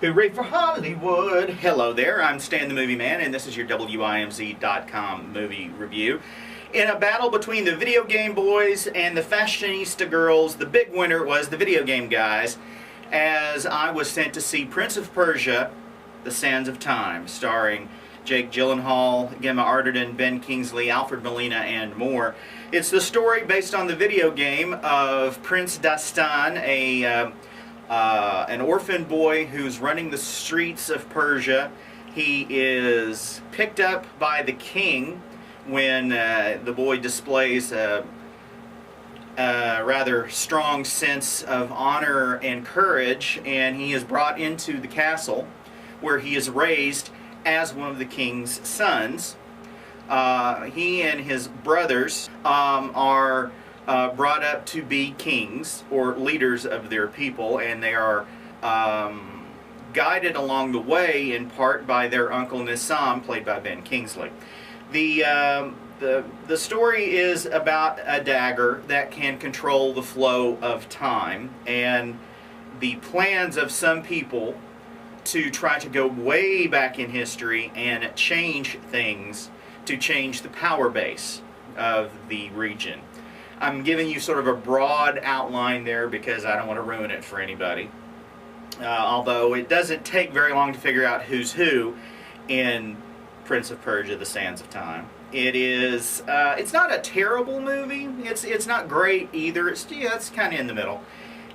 Hooray for Hollywood! Hello there, I'm Stan the Movie Man, and this is your WIMZ.com movie review. In a battle between the video game boys and the fashionista girls, the big winner was the video game guys, as I was sent to see Prince of Persia, The Sands of Time, starring Jake Gyllenhaal, Gemma Arterton, Ben Kingsley, Alfred Molina, and more. It's the story based on the video game of Prince Dastan, an orphan boy who's running the streets of Persia. He is picked up by the king when the boy displays a rather strong sense of honor and courage, and he is brought into the castle where he is raised as one of the king's sons. He and his brothers are brought up to be kings or leaders of their people, and they are guided along the way in part by their uncle Nissam, played by Ben Kingsley. The story is about a dagger that can control the flow of time, and the plans of some people to try to go way back in history and change things to change the power base of the region. I'm giving you sort of a broad outline there because I don't want to ruin it for anybody. Although it doesn't take very long to figure out who's who in Prince of Persia, The Sands of Time. It's not a terrible movie. It's not great either. It's kind of in the middle.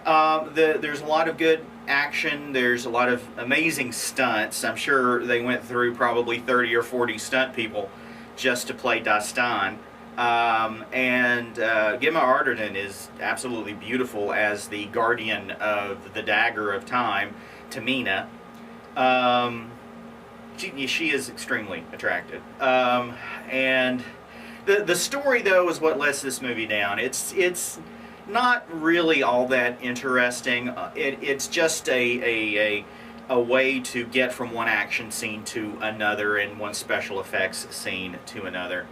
There's a lot of good action. There's a lot of amazing stunts. I'm sure they went through probably 30 or 40 stunt people just to play Dastan. Gemma Arterton is absolutely beautiful as the guardian of the dagger of time, Tamina. She is extremely attractive. And the story, though, is what lets this movie down. It's not really all that interesting. It's just a way to get from one action scene to another and one special effects scene to another.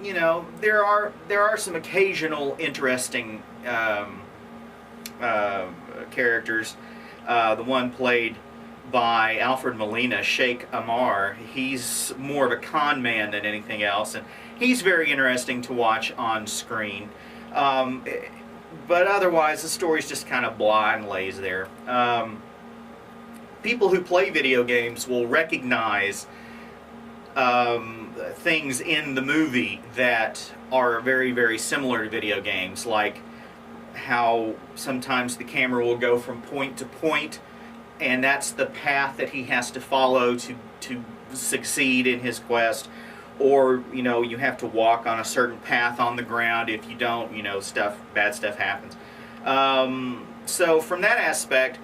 You know, there are some occasional interesting characters. The one played by Alfred Molina, Sheikh Amar, he's more of a con man than anything else, and he's very interesting to watch on screen. But otherwise, the story's just kind of blah and lays there. People who play video games will recognize things in the movie that are very, very similar to video games, like how sometimes the camera will go from point to point, and that's the path that he has to follow to succeed in his quest. Or, you know, you have to walk on a certain path on the ground. If you don't, you know, bad stuff happens. So from that aspect,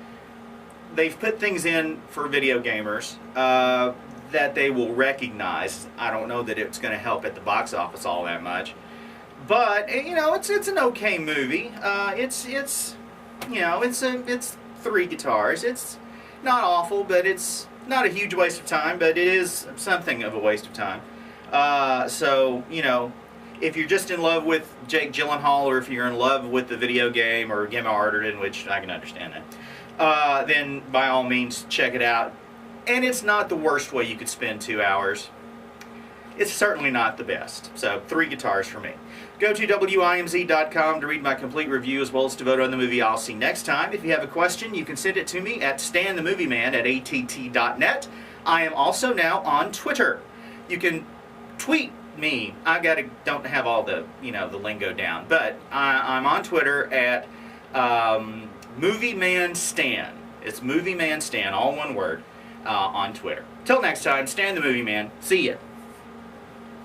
they've put things in for video gamers that they will recognize. I don't know that it's going to help at the box office all that much, but you know, it's an okay movie. It's three guitars. It's not awful, but it's not a huge waste of time. But it is something of a waste of time. So you know, if you're just in love with Jake Gyllenhaal, or if you're in love with the video game or Gemma Arterton, which I can understand that, then by all means check it out. And it's not the worst way you could spend 2 hours. It's certainly not the best. So, 3 guitars for me. Go to WIMZ.com to read my complete review as well as to vote on the movie I'll see next time. If you have a question, you can send it to me at stanthemovieman@att.net. I am also now on Twitter. You can tweet me. Don't have all the, the lingo down, but I'm on Twitter at MovieManStan. It's MovieManStan, all one word. On Twitter. Till next time, Stan the Movie Man. See ya.